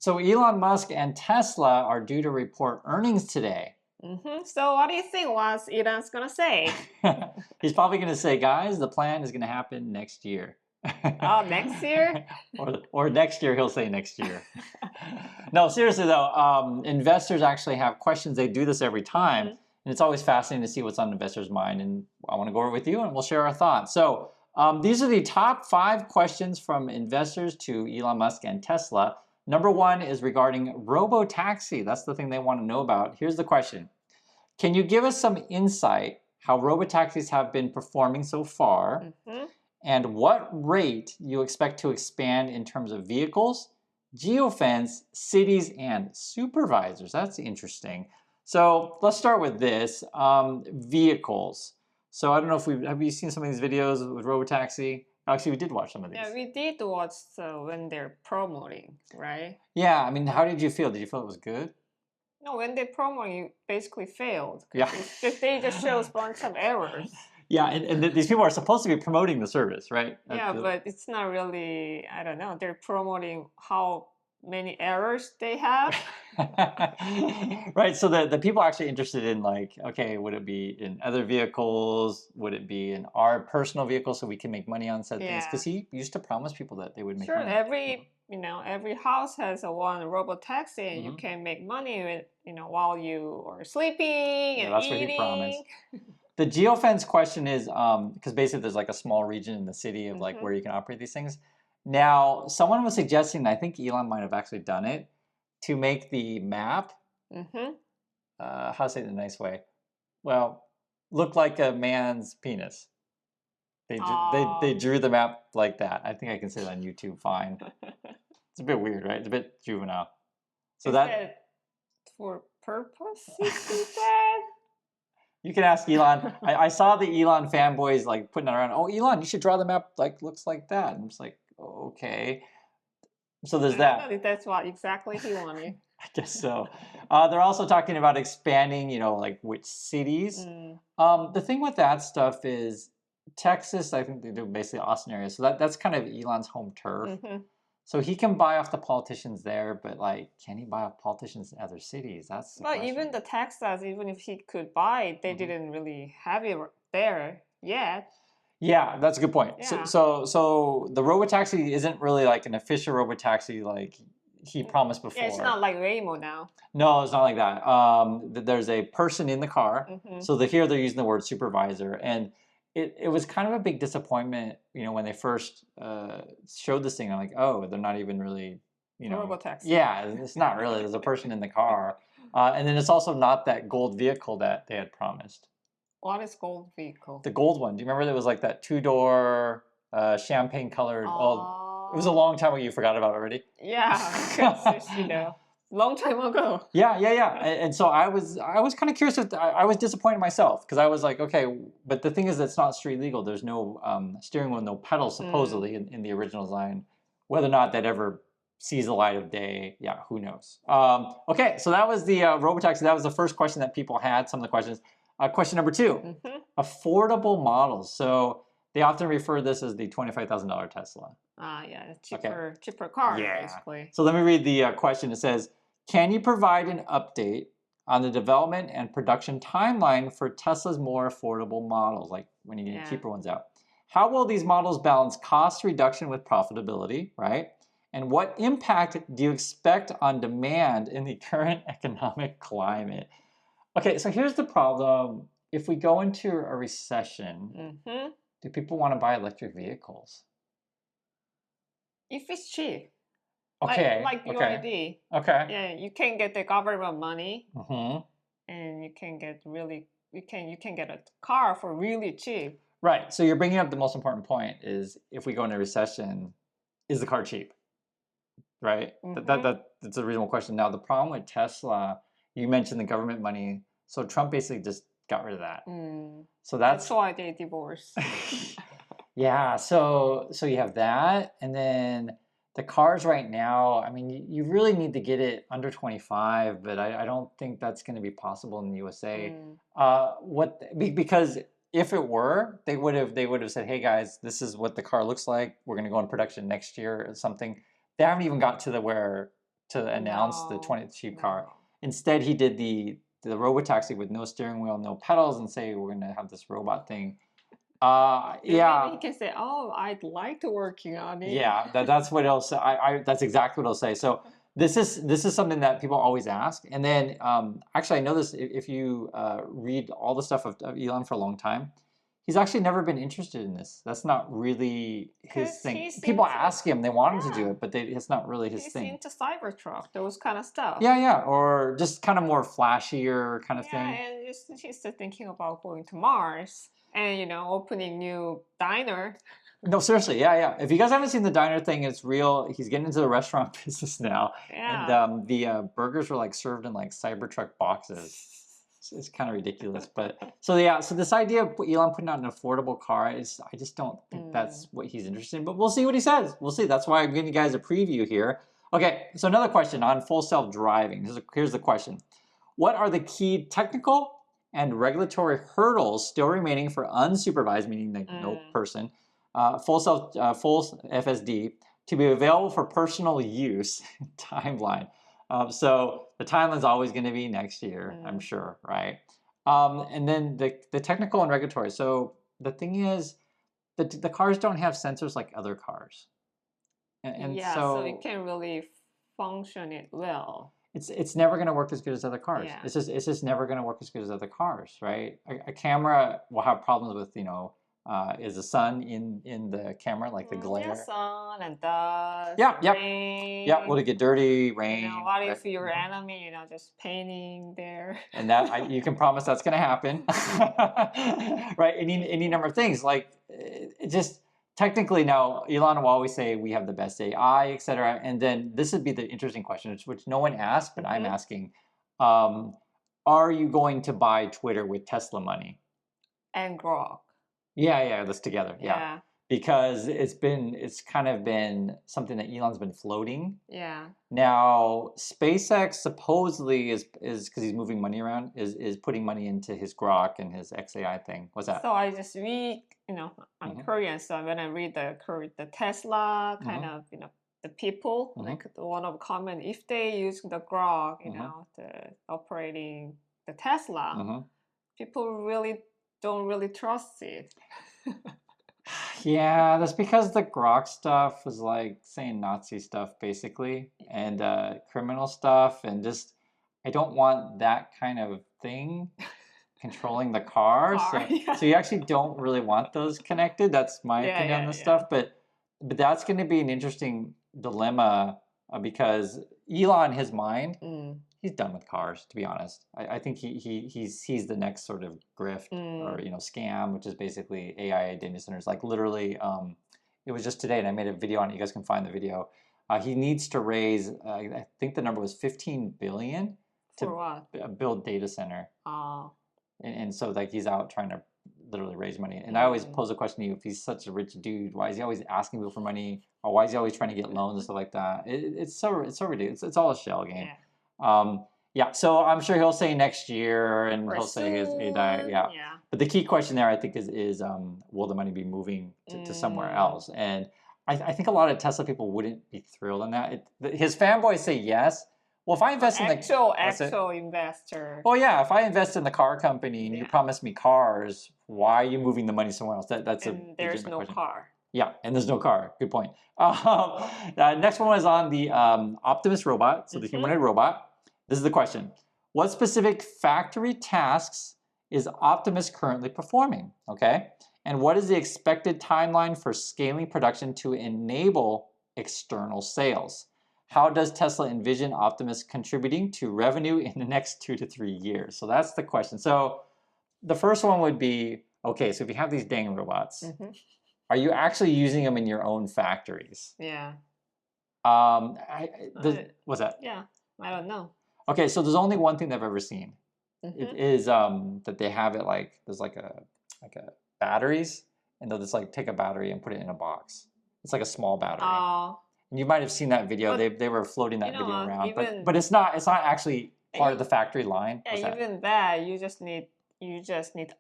So Elon Musk and Tesla are due to report earnings today. So what do you think was Elon's gonna say? He's probably going to say, guys, the plan is going to happen next year. Oh, next year? or next year, he'll say next year. No, seriously though, investors actually have questions. They do this every time. And it's always fascinating to see what's on investors' mind. And I want to go over it with you and we'll share our thoughts. So these are the top 5 questions from investors to Elon Musk and Tesla. Number 1 is regarding Robotaxi. That's the thing they want to know about. Here's the question. Can you give us some insight how Robotaxis have been performing so far? And what rate you expect to expand in terms of vehicles, geofence, cities, and supervisors? That's interesting. So let's start with this, vehicles. So I don't know if have you seen some of these videos with Robotaxi? Actually, we did watch some of these. Yeah, we did watch when they're promoting, right? Yeah, I mean, how did you feel? Did you feel it was good? No, when they're promoting, you basically failed. Yeah. They just show a bunch of errors. Yeah, and these people are supposed to be promoting the service, right? Yeah, but it's not really, I don't know, they're promoting how many errors they have. Right, so the people are actually interested in like, okay, would it be in other vehicles? Would it be in our personal vehicles so we can make money on said things? Because he used to promise people that they would make money. Sure, every house has a one Robotaxi and you can make money with, while you are sleeping and that's eating. What he promised. The geofence question is, because basically there's like a small region in the city of like where you can operate these things. Now, someone was suggesting, I think Elon might have actually done it, to make the map, how to say it in a nice way, well, look like a man's penis. They drew the map like that. I think I can say that on YouTube fine. It's a bit weird, right? It's a bit juvenile. So is that for purpose, you see that? You can ask Elon. I saw the Elon fanboys like putting it around. Oh, Elon, you should draw the map like looks like that. And I'm just like, okay. So there's that. I don't know if that's what exactly he wanted. I guess so. They're also talking about expanding, like which cities. The thing with that stuff is Texas, I think they do basically Austin area. So that's kind of Elon's home turf. So he can buy off the politicians there, but like, can he buy off politicians in other cities? That's the question. Even the Texas, even if he could buy it, they didn't really have it there yet. Yeah, that's a good point. Yeah. So the Robotaxi isn't really like an official Robotaxi like he promised before. Yeah, it's not like Waymo now. No, it's not like that. There's a person in the car. So here they're using the word supervisor. And it was kind of a big disappointment, when they first showed this thing. I'm like, oh, they're not even really, Robotaxi. Yeah, it's not really. There's a person in the car. And then it's also not that gold vehicle that they had promised. What is gold vehicle? The gold one. Do you remember there was like that 2-door champagne colored? Oh, it was a long time ago. You forgot about it already. Yeah, because long time ago. Yeah. And so I was kind of curious. I was disappointed myself because I was like, okay, but the thing is, it's not street legal. There's no steering wheel, no pedals supposedly in the original design. Whether or not that ever sees the light of day, yeah, who knows? Okay, so that was the Robotaxi. That was the first question that people had. Some of the questions. Question number 2, affordable models. So they often refer to this as the $25,000 Tesla. Yeah, cheaper car, basically. So let me read the question. It says, can you provide an update on the development and production timeline for Tesla's more affordable models, like when you get cheaper ones out? How will these models balance cost reduction with profitability, right? And what impact do you expect on demand in the current economic climate? Okay, so here's the problem. If we go into a recession, do people want to buy electric vehicles? If it's cheap. Okay. Like BYD. Okay. Yeah, you can get the government money, and you can get get a car for really cheap. Right. So you're bringing up the most important point: is if we go into a recession, is the car cheap? Right. That's a reasonable question. Now the problem with Tesla, you mentioned the government money. So Trump basically just got rid of that. So that's why they divorced. Yeah. So you have that, and then the cars right now. I mean, you really need to get it under 25, but I don't think that's going to be possible in the USA. Because if it were, they would have said, hey guys, this is what the car looks like. We're going to go in production next year or something. They haven't even got to where to announce the No, 22 car. no. Instead, he did the Robotaxi with no steering wheel, no pedals, and say we're going to have this robot thing. Maybe Yeah, he can say, "Oh, I'd like to working on it." yeah, that's what it'll say. That's exactly what it'll say. So this is something that people always ask. And then actually, I know this if you read all the stuff of Elon for a long time, he's actually never been interested in this. That's not really his 'Cause thing. he's People into ask him, they want him to do yeah, it, but it's not really his he's thing. into Cybertruck, those kind of stuff. Yeah, yeah, or just kind of more flashier kind of Yeah, thing. and he's still thinking about going to Mars and opening new diner. No, seriously, yeah, yeah. If you guys haven't seen the diner thing, it's real. He's getting into the restaurant business now, and Yeah. the burgers were like served in like Cybertruck boxes. It's kind of ridiculous, but so yeah. So this idea of Elon putting out an affordable car is, I just don't think that's what he's interested in. But we'll see what he says. We'll see. That's why I'm giving you guys a preview here. Okay, so another question on full self-driving. Here's the question: what are the key technical and regulatory hurdles still remaining for unsupervised, meaning like no person, full FSD to be available for personal use timeline? So the timeline's always going to be next year, I'm sure, right? And then the technical and regulatory. So the thing is, the cars don't have sensors like other cars, and Yeah, so it so can really function it well. it's never going to work as good as other cars. Yeah. It's just never going to work as good as other cars, right? A camera will have problems with is the sun in the camera, like the Yeah, glare? sun and dust, Yeah, yep. rain. Yeah, will it get dirty, rain? What right? if your enemy, just painting there? And that you can promise that's going to happen, right? Any number of things like it just technically now Elon will always say we have the best AI, etc. And then this would be the interesting question, which no one asked, but I'm asking: are you going to buy Twitter with Tesla money? And grok. Yeah, yeah, this together. Yeah. Yeah. Because it's kind of been something that Elon's been floating. Yeah. Now, SpaceX supposedly is because he's moving money around, is putting money into his Grok and his XAI thing. What's that? So I just read, I'm Korean, so when I read the Tesla kind of, the people, like the one of comment, if they use the Grok, the operating the Tesla, people really don't really trust it. Yeah, that's because the Grok stuff was like saying Nazi stuff basically, and criminal stuff, and just I don't want that kind of thing controlling the car. So you actually don't really want those connected. That's my opinion on this stuff. But that's going to be an interesting dilemma because Elon, his mind, he's done with cars. To be honest, I think he's the next sort of grift or scam, which is basically AI data centers. Like literally, it was just today, and I made a video on it. You guys can find the video. He needs to raise, I think the number was 15 billion to build data center. And so like he's out trying to literally raise money. And I always pose a question to you: if he's such a rich dude, why is he always asking people for money, or why is he always trying to get loans and stuff like that? It's so ridiculous. It's all a shell game. Yeah. So I'm sure he'll say next year, and he'll say his AI. Yeah. But the key question there, I think, is will the money be moving to somewhere else? And I think a lot of Tesla people wouldn't be thrilled on that. His fanboys say yes. Well, if I invest in the actual investor. Well, yeah, if I invest in the car company and you promise me cars, why are you moving the money somewhere else? That's there's no question. car. Yeah, and there's no car. Good point. Next one is on the Optimus robot, so the humanoid robot. This is the question: what specific factory tasks is Optimus currently performing? Okay, and what is the expected timeline for scaling production to enable external sales? How does Tesla envision Optimus contributing to revenue in the next 2 to 3 years? So that's the question. So the first one would be, okay, so if you have these dang robots, are you actually using them in your own factories? Yeah. What's that? Yeah, I don't know. Okay, so there's only one thing I've ever seen. It is that they have it like, there's like a batteries, and they'll just like take a battery and put it in a box. It's like a small battery. You might have seen that video. They were floating that video around, but it's not actually part of the factory line. Yeah, even that you just need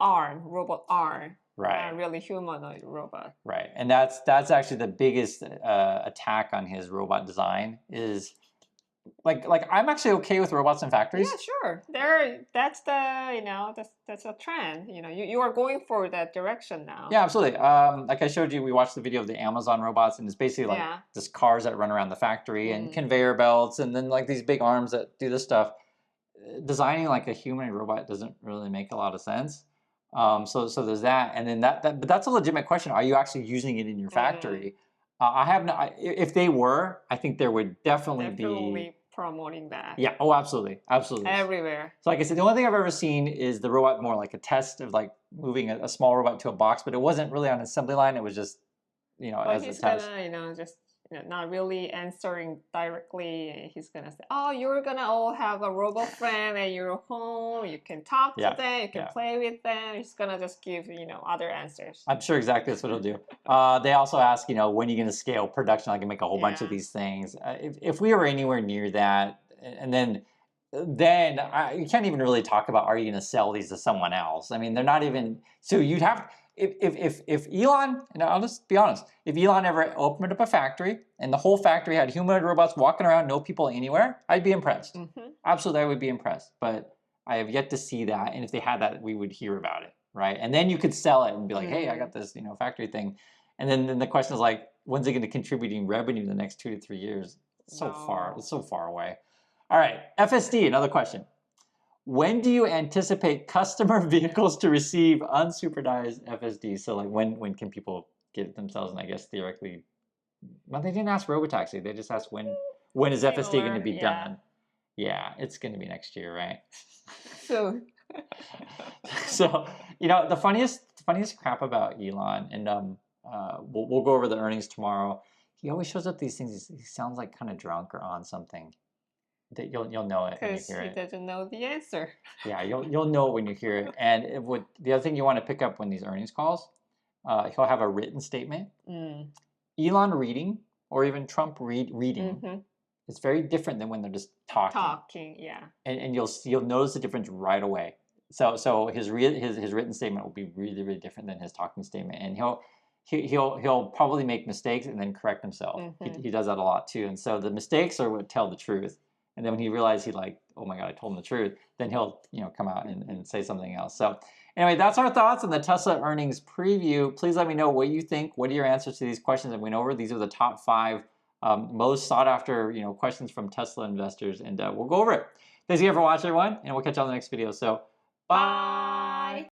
arm, robot arm, right? Really humanoid robot. Right, and that's actually the biggest attack on his robot design is like I'm actually okay with robots in factories. Yeah, sure. That's the, that's a trend. You are going for that direction now. Yeah, absolutely. Like I showed you, we watched the video of the Amazon robots, and it's basically like Yeah. just cars that run around the factory and conveyor belts, and then like these big arms that do this stuff. Designing like a humanoid robot doesn't really make a lot of sense. So there's that, and then but that's a legitimate question. Are you actually using it in your factory? I have no. If they were, I think there would definitely be promoting that. Yeah. Oh, absolutely, absolutely. Everywhere. So like I said, the only thing I've ever seen is the robot more like a test of like moving a small robot to a box, but it wasn't really on an assembly line. It was just But as he's a test. gonna, just not really answering directly. He's gonna say, "Oh, you're gonna all have a robot friend at your home. You can talk to them. You can play with them." He's gonna just give other answers. I'm sure exactly that's what he'll do. They also ask, when are you going to scale production? I can make a whole bunch of these things. If we were anywhere near that, and then you can't even really talk about, are you going to sell these to someone else? I mean, they're not even. So you'd have, if Elon, and I'll just be honest, if Elon ever opened up a factory and the whole factory had humanoid robots walking around, no people anywhere, I'd be impressed. Absolutely, I would be impressed. But I have yet to see that, and if they had that, we would hear about it. Right, and then you could sell it and be like, "Hey, I got this, factory thing," and then the question is like, when's it going to contribute in revenue in the next 2 to 3 years? It's so far away. All right, FSD, another question. When do you anticipate customer vehicles to receive unsupervised FSD? So like, when can people get it themselves? And I guess theoretically, well, they didn't ask Robotaxi. They just asked when is FSD going to be done? Yeah, it's going to be next year, right? So. So the funniest crap about Elon, and we'll go over the earnings tomorrow. He always shows up these things. He sounds like kind of drunk or on something. That you'll know it when you hear it. Because he doesn't know the answer. Yeah, you'll know it when you hear it. And the other thing you want to pick up when these earnings calls, he'll have a written statement. Elon reading, or even Trump reading. It's very different than when they're just talking. Yeah. And you'll notice the difference right away. So his written statement will be really, really different than his talking statement, and he'll probably make mistakes and then correct himself. He does that a lot too, and so the mistakes are what tell the truth. And then when he realizes oh my God, I told him the truth, then he'll come out and say something else. So anyway, that's our thoughts on the Tesla earnings preview. Please let me know what you think. What are your answers to these questions that we went over? These are the top 5 most sought after questions from Tesla investors, and we'll go over it. Thanks again for watching, everyone, and we'll catch you on the next video. So bye.